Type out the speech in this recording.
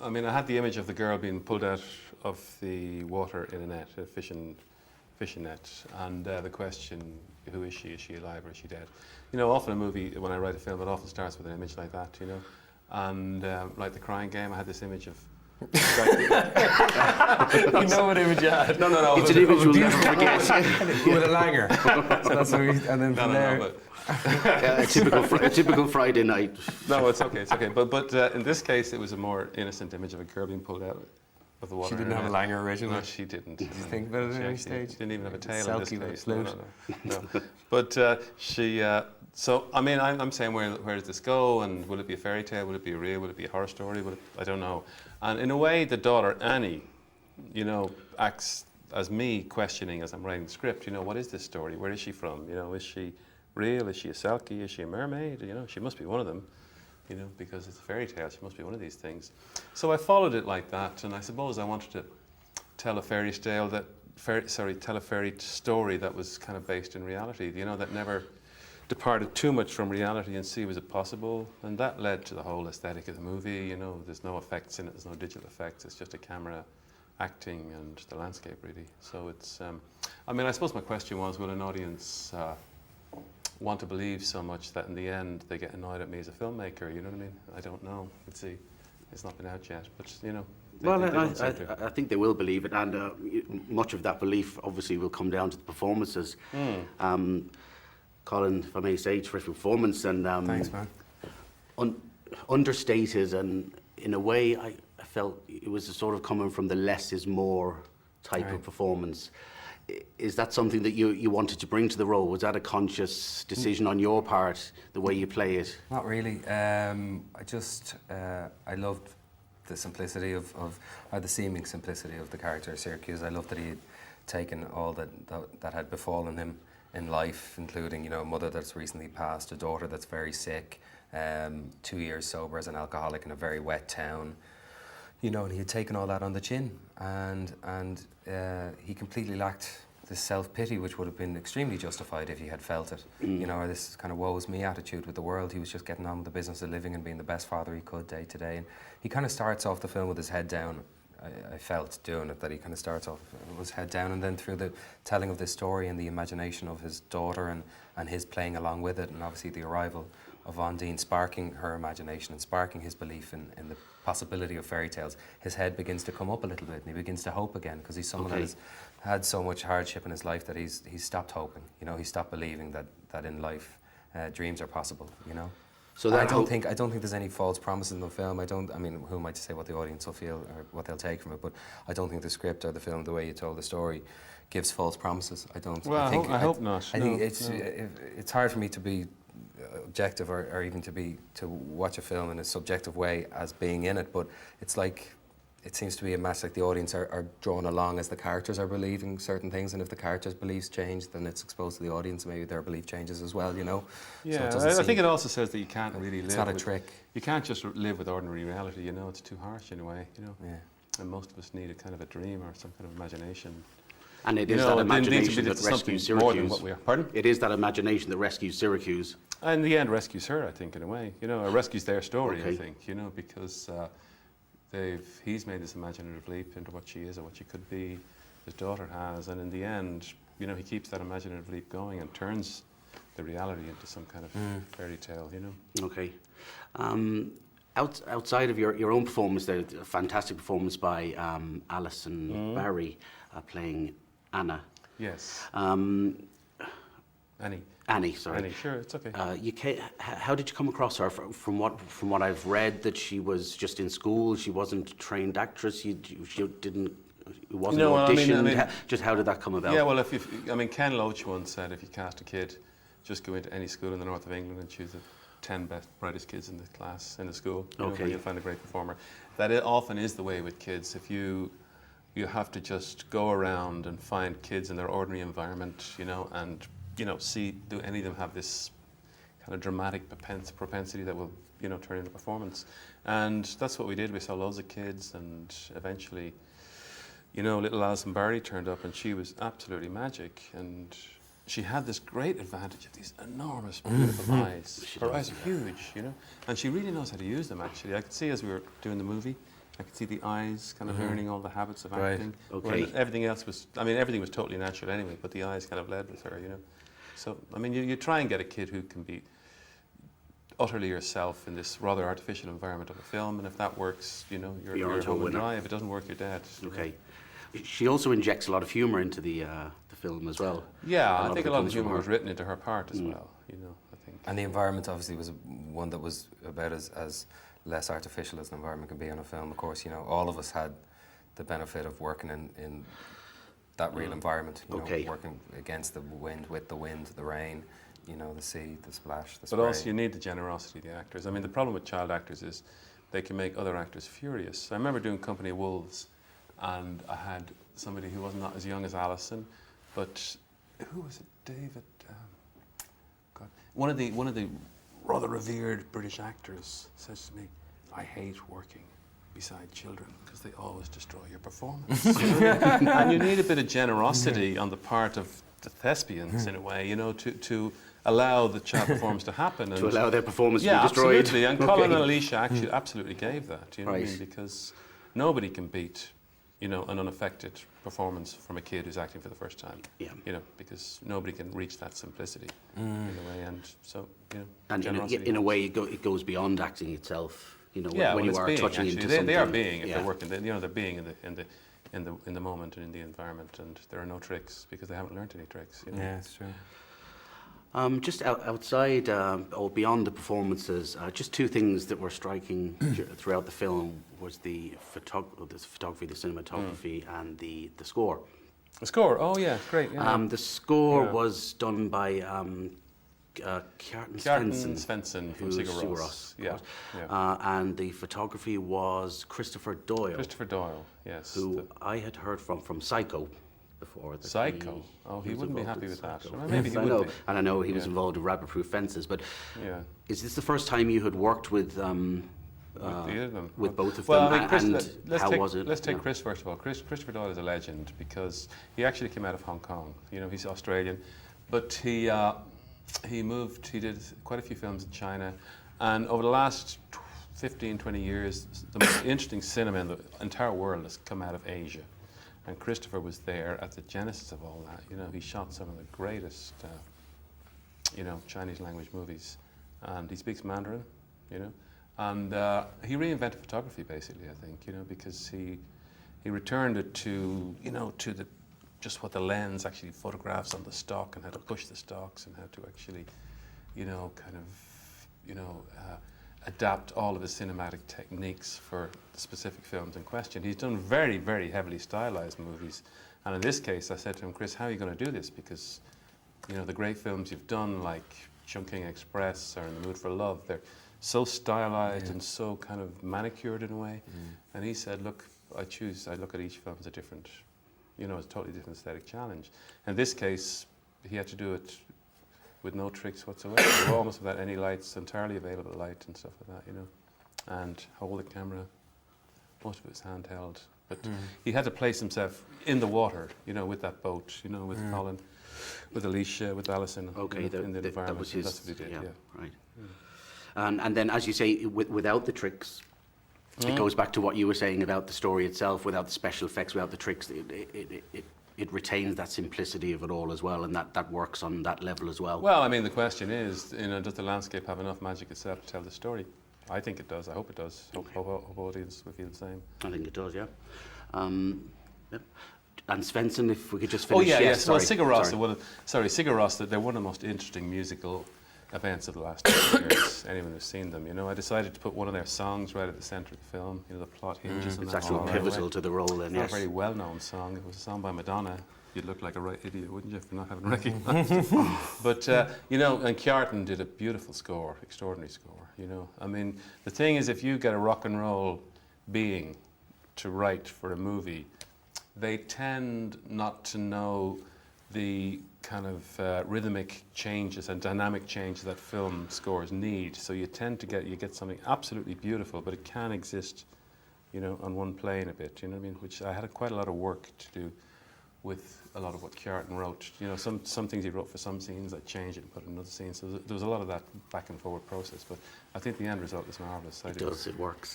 I mean, I had the image of the girl being pulled out of the water in a net, a fishing net, and the question, who is she? Is she alive or is she dead? You know, often a movie, when I write a film, it often starts with an image like that, you know. And like The Crying Game, I had this image of... You know what image you had? No. It's an image we'll never forget. With a langer. So that's what and then from there... but A typical Friday night. no, it's okay. But in this case, it was a more innocent image of a girl being pulled out of the water. She didn't have a langer originally? No, she didn't. Did you think about it at any stage? Didn't even have a tail in this Selkie with a case. flute. No. But she... so, I mean, I'm saying, where does this go? And will it be a fairy tale? Will it be real? Will it be a horror story? I don't know. And in a way, the daughter, Annie, you know, acts as me questioning as I'm writing the script. You know, what is this story? Where is she from? You know, is she real? Is she a selkie? Is she a mermaid? You know, she must be one of them. You know, because it's a fairy tale. She must be one of these things. So I followed it like that, and I suppose I wanted to tell a fairy tale tell a fairy story that was kind of based in reality. You know, that never departed too much from reality, and see, was it possible? And that led to the whole aesthetic of the movie. You know, there's no effects in it, there's no digital effects, it's just a camera acting and the landscape, really. So it's, I mean, I suppose my question was, will an audience want to believe so much that in the end they get annoyed at me as a filmmaker? You know what I mean? I don't know. Let's see. It's not been out yet, but you know. I think they will believe it, and much of that belief obviously will come down to the performances. Colin, if I may say, terrific performance, and Thanks, man. Understated, and in a way I felt it was sort of coming from the less is more type of performance. Is that something that you wanted to bring to the role? Was that a conscious decision on your part, the way you play it? Not really. I loved the simplicity or the seeming simplicity of the character Syracuse. I loved that he had taken all that had befallen him in life, including, you know, a mother that's recently passed, a daughter that's very sick, 2 years sober as an alcoholic in a very wet town, you know, and he had taken all that on the chin, and he completely lacked this self-pity, which would have been extremely justified if he had felt it, you know, or this kind of woe is me attitude with the world. He was just getting on with the business of living and being the best father he could day to day, and he kind of starts off the film with his head down. I felt doing it, that he kind of starts off with his head down, and then through the telling of this story and the imagination of his daughter and his playing along with it, and obviously the arrival of Ondine sparking her imagination and sparking his belief in the possibility of fairy tales, his head begins to come up a little bit, and he begins to hope again, because he's someone that has had so much hardship in his life that he's stopped hoping. You know, he stopped believing that in life dreams are possible. You know. So I don't think there's any false promises in the film. I mean, who am I to say what the audience will feel or what they'll take from it? But I don't think the script or the film, the way you told the story, gives false promises. I don't. Well, I hope not. I think it's hard for me to be objective or even to watch a film in a subjective way as being in it. But it's like, it seems to be a mess, like the audience are drawn along as the characters are believing certain things, and if the characters' beliefs change, then it's exposed to the audience, maybe their belief changes as well, you know? Yeah, so I think it also says that you can't really live. It's not a trick. You can't just live with ordinary reality, you know, it's too harsh in a way, you know? Yeah. And most of us need a kind of a dream or some kind of imagination. And it is that imagination that rescues Syracuse. What we are. Pardon? It is that imagination that rescues Syracuse. And in the end, rescues her, I think, in a way. You know, or rescues their story, I think, you know, because he's made this imaginative leap into what she is or what she could be, his daughter has, and in the end, you know, he keeps that imaginative leap going and turns the reality into some kind of fairy tale, you know. Okay. Outside of your own performance, there's a fantastic performance by Alison Barry playing Anna. Yes. Annie, sorry. Annie, sure, it's okay. How did you come across her? From what I've read, that she was just in school, she wasn't a trained actress, she didn't, it wasn't auditioned. I mean, just how did that come about? Yeah, well, I mean, Ken Loach once said, if you cast a kid, just go into any school in the north of England and choose the 10 brightest kids in the class, in the school. You know, you'll find a great performer. That often is the way with kids. If you have to just go around and find kids in their ordinary environment, you know, and you know, do any of them have this kind of dramatic propensity that will, you know, turn into performance? And that's what we did. We saw loads of kids, and eventually, you know, little Alison Barry turned up, and she was absolutely magic. And she had this great advantage of these enormous, beautiful eyes. Her eyes are huge, you know, and she really knows how to use them. Actually, I could see as we were doing the movie, I could see the eyes kind of learning all the habits of Right. acting. Okay. When everything else was, I mean, everything was totally natural anyway, but the eyes kind of led with her, you know. So, I mean, you try and get a kid who can be utterly yourself in this rather artificial environment of a film, and if that works, you know, you're onto a home and winner. dry. If it doesn't work, you're dead. you know. Okay. She also injects a lot of humour into the film as well. Yeah, I of think it a lot of comes from humour her. was written into her part as well, you know, I think. And the environment obviously was one that was about as less artificial as an environment can be on a film. Of course, you know, all of us had the benefit of working in that real environment, you Okay. know, working against the wind, with the wind, the rain, you know, the sea, the splash, the But spray. also you need the generosity of the actors. I mean, the problem with child actors is they can make other actors furious. I remember doing Company of Wolves, and I had somebody who was not as young as Alison, but who was it? David. God, one of the rather revered British actors says to me, "I hate working beside children because they always destroy your performance." And you need a bit of generosity on the part of the thespians in a way, you know, to allow the child performance to happen. And To allow their performance yeah, to be destroyed. absolutely. And Okay. Colin and Alicia actually absolutely gave that, you know what I Right. mean? Because nobody can beat, you know, an unaffected performance from a kid who's acting for the first time. Yeah. You know, because nobody can reach that simplicity in a way. And so, you know, And generosity. in a way, it goes beyond acting itself. You know, Yeah, when well, you it's are being, touching actually. into They something. are being if yeah. they're working. You know, they're being in the moment and in the environment, and there are no tricks because they haven't learned any tricks. You know? Yeah, it's true. Just outside or beyond the performances, just two things that were striking throughout the film was the photography, the cinematography, and the score. The score. Oh yeah, great. Yeah. The score Yeah. was done by Kjartan Kjartan Svensson from who's Sigur Rós. of Yeah, course. yeah. And the photography was Christopher Doyle, Christopher Doyle. Yes. who the- I had heard from Psycho before. That Psycho? Oh, he was wouldn't be involved happy in with that. Psycho. Well, maybe he I would know, be. and I know he was Yeah. involved in rabbit-proof fences. But Yeah. is this the first time you had worked with Either of them. with both of Well, them? I mean, Chris, and let's how take, was it? Let's take Yeah. Chris first of all. Christopher Doyle is a legend because he actually came out of Hong Kong. You know, he's Australian, but he moved. He did quite a few films in China, and over the last 15, 20 years, the most interesting cinema in the entire world has come out of Asia. And Christopher was there at the genesis of all that. You know, he shot some of the greatest, you know, Chinese language movies, and he speaks Mandarin. You know. And he reinvented photography, basically, I think, you know, because he returned it to, you know, to the just what the lens actually photographs on the stock and how to push the stocks and how to actually, you know, kind of, you know, adapt all of his cinematic techniques for the specific films in question. He's done very, very heavily stylized movies. And in this case, I said to him, Chris, how are you going to do this? Because, you know, the great films you've done, like Chungking Express or In the Mood for Love, they're so stylized and so kind of manicured in a way. And he said, look, I look at each film as a different, you know, it's a totally different aesthetic challenge. In this case, he had to do it with no tricks whatsoever, almost without any lights, entirely available light and stuff like that, you know, and hold the camera, most of it was handheld. But he had to place himself in the water, you know, with that boat, you know, with Colin, with Alicia, with Alison, Okay, you know, in the environment. that was his. That's what he did, yeah. Right. And then, as you say, without the tricks, it goes back to what you were saying about the story itself. Without the special effects, without the tricks, it retains that simplicity of it all as well, and that works on that level as well. Well, I mean, the question is, you know, does the landscape have enough magic itself to tell the story? I think it does. I hope it does. Hope audience will feel the same. I think it does, yeah. Yep. And Svensson, if we could just Oh finish. yeah, yes. Well, sorry, Sigur Rós, sorry. Sigur Rós, they're one of the most interesting musical events of the last 20 years. Anyone who's seen them, you know, I decided to put one of their songs right at the centre of the film. You know, the plot hinges on It's that actually song right pivotal away. to the role, then. It's not Yes. a very well-known song. It was a song by Madonna. You'd look like a right idiot, wouldn't you, for not having recognised it? But, you know, and Kjartan did a beautiful score, extraordinary score, you know. I mean, the thing is, if you get a rock and roll being to write for a movie, they tend not to know the kind of rhythmic changes and dynamic changes that film scores need. So you tend to get something absolutely beautiful, but it can exist, you know, on one plane a bit, you know what I mean? Which I had quite a lot of work to do with a lot of what Kjartan wrote. You know, some things he wrote for some scenes, I changed it and put it in another scene. So there was a lot of that back and forward process. But I think the end result is marvellous. It does, it works.